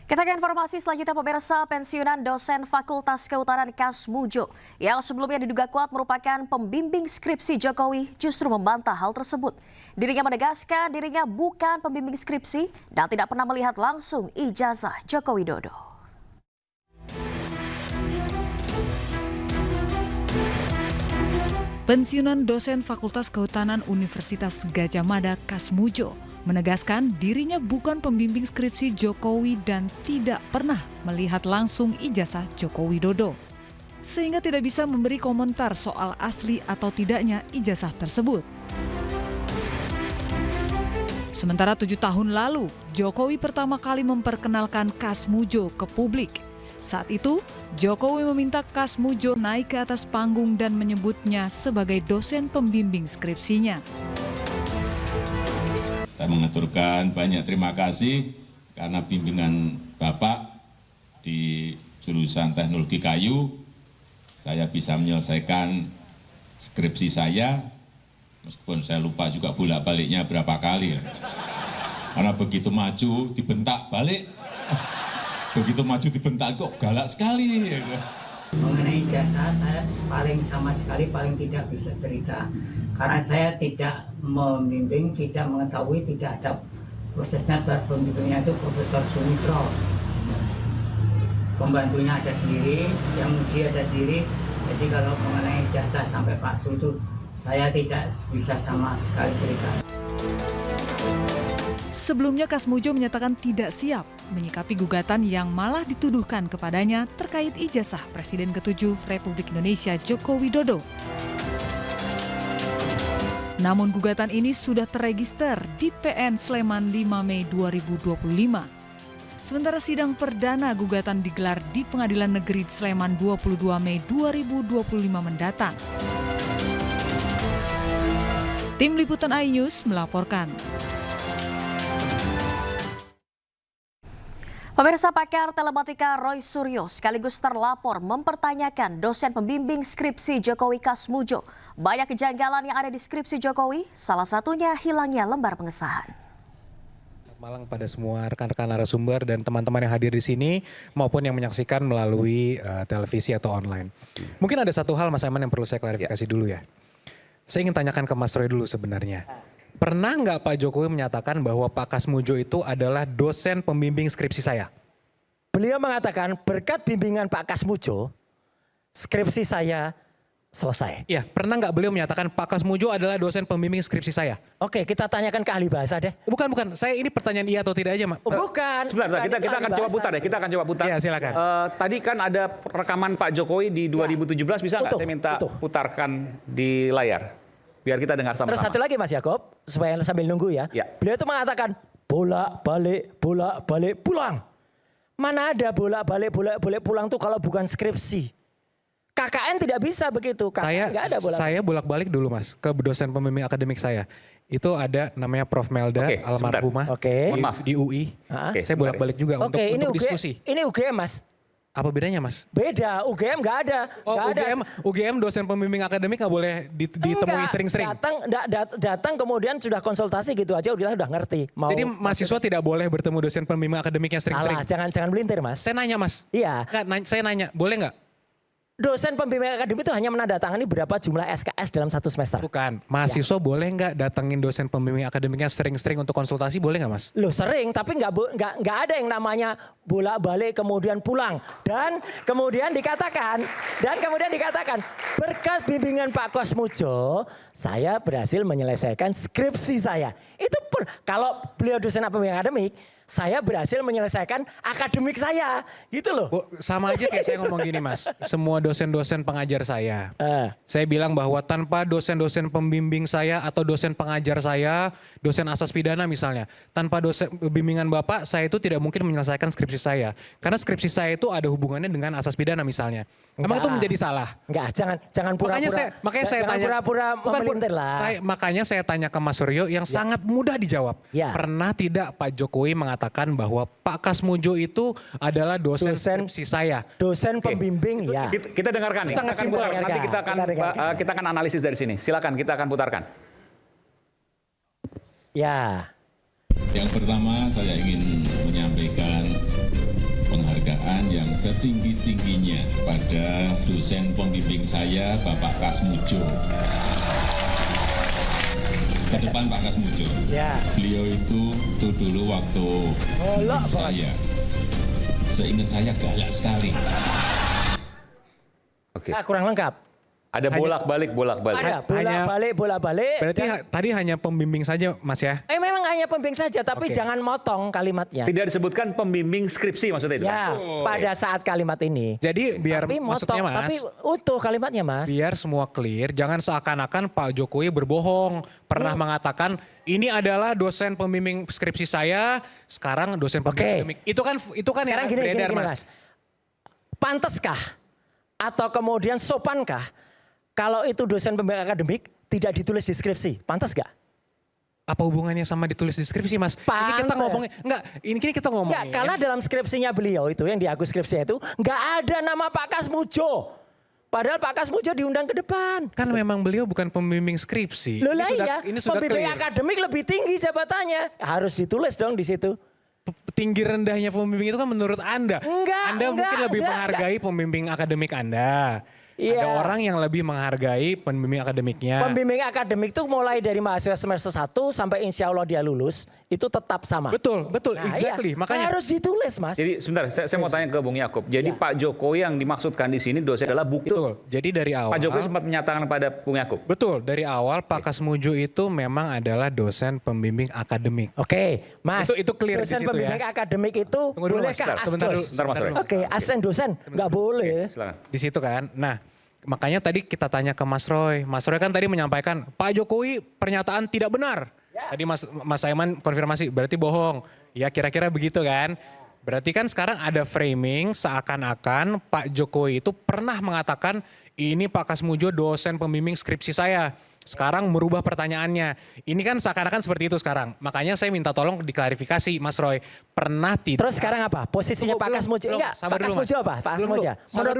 Kita ke informasi selanjutnya, pemirsa. Pensiunan dosen Fakultas Kehutanan Kasmujo yang sebelumnya diduga kuat merupakan pembimbing skripsi Jokowi justru membantah hal tersebut. Dirinya menegaskan dirinya bukan pembimbing skripsi dan tidak pernah melihat langsung ijazah Joko Widodo. Pensiunan dosen Fakultas Kehutanan Universitas Gadjah Mada Kasmujo menegaskan dirinya bukan pembimbing skripsi Jokowi dan tidak pernah melihat langsung ijazah Joko Widodo, sehingga tidak bisa memberi komentar soal asli atau tidaknya ijazah tersebut. Sementara 7 tahun lalu, Jokowi pertama kali memperkenalkan Kasmujo ke publik. Saat itu, Jokowi meminta Kasmujo naik ke atas panggung dan menyebutnya sebagai dosen pembimbing skripsinya. Saya mengaturkan banyak terima kasih karena bimbingan Bapak di jurusan teknologi kayu, saya bisa menyelesaikan skripsi saya, meskipun saya lupa juga bolak-baliknya berapa kali. Karena begitu maju dibentak balik, begitu maju dibentak kok galak sekali. Mengenai jasa saya sama sekali tidak bisa cerita karena saya tidak membimbing, tidak mengetahui, tidak ada prosesnya. Pembimbingnya itu Profesor Sumitro, pembantunya ada sendiri, yang uji ada sendiri. Jadi kalau mengenai jasa sampai Pak Su itu saya tidak bisa sama sekali cerita. Sebelumnya Kasmujo menyatakan tidak siap menyikapi gugatan yang malah dituduhkan kepadanya terkait ijazah Presiden ke-7 Republik Indonesia Joko Widodo. Namun gugatan ini sudah terregister di PN Sleman 5 Mei 2025. Sementara sidang perdana gugatan digelar di Pengadilan Negeri Sleman 22 Mei 2025 mendatang. Tim Liputan iNews melaporkan. Pemirsa, pakar telematika Roy Suryo sekaligus terlapor mempertanyakan dosen pembimbing skripsi Jokowi Kasmujo. Banyak kejanggalan yang ada di skripsi Jokowi, salah satunya hilangnya lembar pengesahan. Malang pada semua rekan-rekan narasumber dan teman-teman yang hadir di sini maupun yang menyaksikan melalui televisi atau online. Mungkin ada satu hal Mas Aiman yang perlu saya klarifikasi dulu ya. Saya ingin tanyakan ke Mas Roy dulu sebenarnya. Pernah nggak Pak Jokowi menyatakan bahwa Pak Kasmujo itu adalah dosen pembimbing skripsi saya? Beliau mengatakan berkat bimbingan Pak Kasmujo, skripsi saya selesai. Iya, pernah nggak beliau menyatakan Pak Kasmujo adalah dosen pembimbing skripsi saya? Oke, kita tanyakan ke ahli bahasa deh. Bukan. Saya ini pertanyaan iya atau tidak aja, Mak. Oh, bukan. Sebentar, kita akan coba putar ya. Kita akan coba putar. Iya, silakan. Tadi kan ada rekaman Pak Jokowi di 2017, bisa nggak saya minta putarkan di layar? Biar kita dengar sama-sama. Terus satu lagi Mas Yakob, supaya sambil nunggu ya. Beliau itu mengatakan bolak-balik pulang. Mana ada bolak-balik pulang tuh kalau bukan skripsi. KKN tidak bisa begitu. KKN nggak ada bolak-balik. Saya bolak-balik dulu Mas ke dosen pembimbing akademik saya. Itu ada namanya Prof Melda almarhumah di UI. Saya bolak-balik juga untuk diskusi. Ini UGM Mas. Apa bedanya Mas? Beda, UGM nggak ada. UGM dosen pembimbing akademik nggak boleh ditemui sering-sering? Datang kemudian sudah konsultasi gitu aja udah ngerti. Jadi mahasiswa tidak boleh bertemu dosen pembimbing akademiknya sering-sering? Salah, jangan melintir Mas. Saya nanya Mas. Iya. Saya nanya, boleh nggak? Dosen pembimbing akademik itu hanya menandatangani berapa jumlah SKS dalam satu semester. Bukan, mahasiswa boleh nggak datengin dosen pembimbing akademiknya sering-sering untuk konsultasi, boleh nggak Mas? Loh sering, tapi nggak ada yang namanya bolak-balik kemudian pulang. Dan kemudian dikatakan berkat bimbingan Pak Kasmujo, saya berhasil menyelesaikan skripsi saya. Itu pun kalau beliau dosen pembimbing akademik, saya berhasil menyelesaikan akademik saya, gitu loh. Sama aja kayak saya ngomong gini Mas, semua dosen-dosen pengajar saya. Saya bilang bahwa tanpa dosen-dosen pembimbing saya atau dosen pengajar saya, dosen asas pidana misalnya, tanpa dosen bimbingan Bapak, saya itu tidak mungkin menyelesaikan skripsi saya. Karena skripsi saya itu ada hubungannya dengan asas pidana misalnya. Emang itu menjadi salah? Enggak, jangan pura-pura. Makanya saya tanya, pura-pura memelintir lah. Makanya saya tanya ke Mas Suryo yang sangat mudah dijawab. Pernah tidak Pak Jokowi mengatakan bahwa Pak Kasmujo itu adalah dosen skripsi saya? Dosen pembimbing ya. Kita dengarkan nih. Sangat simpel. Nanti kita akan analisis dari sini. Silakan, kita akan putarkan. Ya. Yang pertama saya ingin menyampaikan penghargaan yang setinggi-tingginya pada dosen pembimbing saya, Bapak Kasmujo. Ke depan Pak Kasmujo. Ya. Beliau itu dulu waktu saya. Seingat saya galak sekali. Oke. Kurang lengkap. Ada bolak-balik. Ada bolak-balik. Berarti tadi hanya pembimbing saja Mas ya? Memang hanya pembimbing saja, tapi jangan motong kalimatnya. Tidak disebutkan pembimbing skripsi maksudnya itu? Ya, pada saat kalimat ini. Jadi biar Tapi maksudnya motong, Mas, tapi utuh kalimatnya Mas. biar semua clear, jangan seakan-akan Pak Jokowi berbohong. Pernah mengatakan ini adalah dosen pembimbing skripsi saya, sekarang dosen pembimbing akademik. Itu kan Sekarang yang gini, beredar Mas. Pantaskah atau kemudian sopankah kalau itu dosen pembimbing akademik tidak ditulis di skripsi? Pantas gak? Apa hubungannya sama ditulis di skripsi Mas? Ini kita ngomongin, ini kita ngomongin. Enggak, karena dalam skripsinya beliau itu, yang diaku skripsinya itu, nggak ada nama Pak Kasmujo. Padahal Pak Kasmujo diundang ke depan. Kan memang beliau bukan pembimbing skripsi. Loh lah iya, ini sudah pembimbing clear. akademik lebih tinggi jabatannya. Harus ditulis dong di situ. Tinggi rendahnya pembimbing itu kan menurut Anda. Anda mungkin lebih menghargai pembimbing akademik Anda. Iya. Ada orang yang lebih menghargai pembimbing akademiknya. Pembimbing akademik itu mulai dari mahasiswa semester 1 sampai insya Allah dia lulus, itu tetap sama. Betul, Nah, exactly. iya. Makanya Harus ditulis Mas. Jadi sebentar, saya mau tanya ke Bung Yakob. Jadi Ya. Pak Jokowi yang dimaksudkan di sini dosen adalah bukti. betul. Jadi dari awal. Pak Jokowi sempat menyatakan pada Bung Yakob. Betul, dari awal Pak Kasmujo itu memang adalah dosen pembimbing akademik. Oke, Mas. Itu clear di dosen situ pembimbing ya. akademik itu Tunggu dulu, Mas. bolehkah Sebentar dulu. asdos? Sebentar, Mas Roy. Oke, asisten dosen nggak boleh. Silakan. Di situ kan. Nah, makanya tadi kita tanya ke Mas Roy. Mas Roy kan tadi menyampaikan Pak Jokowi pernyataan tidak benar. Tadi Mas Saiman konfirmasi berarti bohong. Ya kira-kira begitu kan. Berarti kan sekarang ada framing seakan-akan Pak Jokowi itu pernah mengatakan ini Pak Kasmujo dosen pembimbing skripsi saya. Sekarang merubah pertanyaannya. Ini kan seakan-akan seperti itu sekarang. Makanya saya minta tolong diklarifikasi Mas Roy. Pernah tidak? Terus sekarang apa? Posisinya Pak Kasmujo? Enggak, Pak Kasmujo apa? Pak Kasmujo.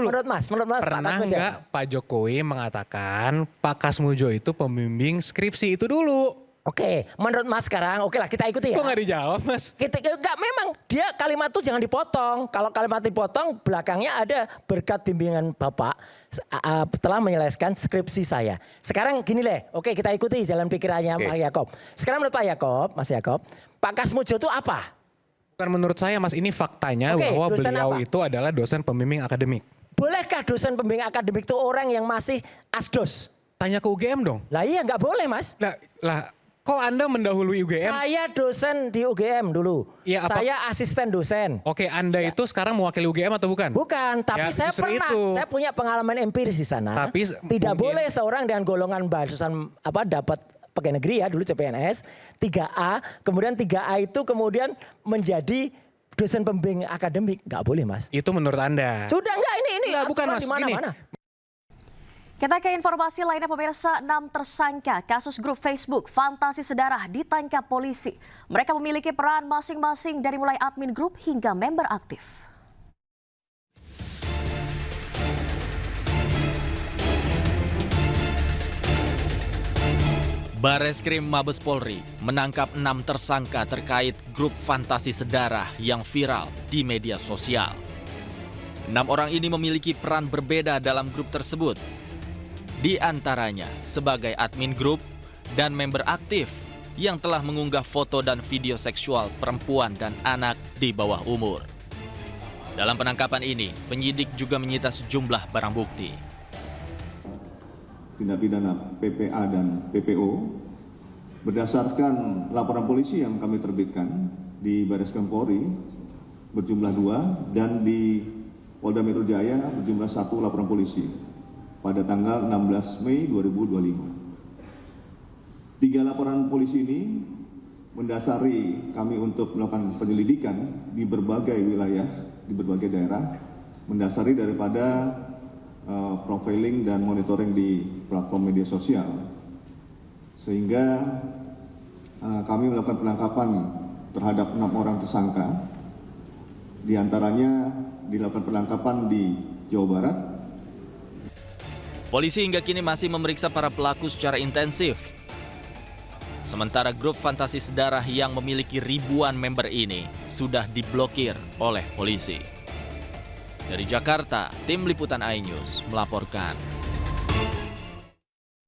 Menurut Mas Pak Pernah Kasmujo. enggak Pak Jokowi mengatakan Pak Kasmujo itu pembimbing skripsi itu dulu? Oke, menurut Mas sekarang, oke lah kita ikuti ya. Kok nggak dijawab Mas? Enggak, memang dia kalimat itu jangan dipotong. Kalau kalimat dipotong, belakangnya ada berkat bimbingan Bapak telah menyelesaikan skripsi saya. Sekarang gini deh, oke kita ikuti jalan pikirannya Pak Yakob. Sekarang menurut Pak Yakob, Mas Yakob, Pak Kasmujo itu apa? Bukan menurut saya Mas, ini faktanya bahwa dosen beliau apa? itu adalah dosen pembimbing akademik. Bolehkah dosen pembimbing akademik itu orang yang masih asdos? Tanya ke UGM dong. Lah iya nggak boleh Mas. Lah kok Anda mendahului UGM? Saya dosen di UGM dulu. Iya, apa- Saya asisten dosen. Oke, Anda itu sekarang mewakili UGM atau bukan? Bukan, tapi Ya, saya justru pernah, itu. saya punya pengalaman empiris di sana. Tapi tidak mungkin- boleh seorang dengan golongan bahasan dapat pegawai negeri ya dulu CPNS 3A, kemudian 3A itu kemudian menjadi dosen pembimbing akademik, nggak boleh Mas. Itu menurut Anda? Sudah nggak ini Nggak, bukan, aturan Mas. di mana-mana. Kita ke informasi lainnya pemirsa, 6 tersangka kasus grup Facebook Fantasi Sedarah ditangkap polisi. Mereka memiliki peran masing-masing dari mulai admin grup hingga member aktif. Bareskrim Mabes Polri menangkap 6 tersangka terkait grup Fantasi Sedarah yang viral di media sosial. 6 orang ini memiliki peran berbeda dalam grup tersebut. Di antaranya sebagai admin grup dan member aktif yang telah mengunggah foto dan video seksual perempuan dan anak di bawah umur. Dalam penangkapan ini, penyidik juga menyita sejumlah barang bukti. Tindak pidana PPA dan PPO berdasarkan laporan polisi yang kami terbitkan di Bareskrim Polri berjumlah 2 dan di Polda Metro Jaya berjumlah 1 laporan polisi pada tanggal 16 Mei 2025. 3 laporan polisi ini mendasari kami untuk melakukan penyelidikan di berbagai wilayah, di berbagai daerah, mendasari daripada profiling dan monitoring di platform media sosial, sehingga kami melakukan penangkapan terhadap 6 orang tersangka, diantaranya dilakukan penangkapan di Jawa Barat. Polisi hingga kini masih memeriksa para pelaku secara intensif. Sementara grup Fantasi Sedarah yang memiliki ribuan member ini sudah diblokir oleh polisi. Dari Jakarta, Tim Liputan iNews melaporkan.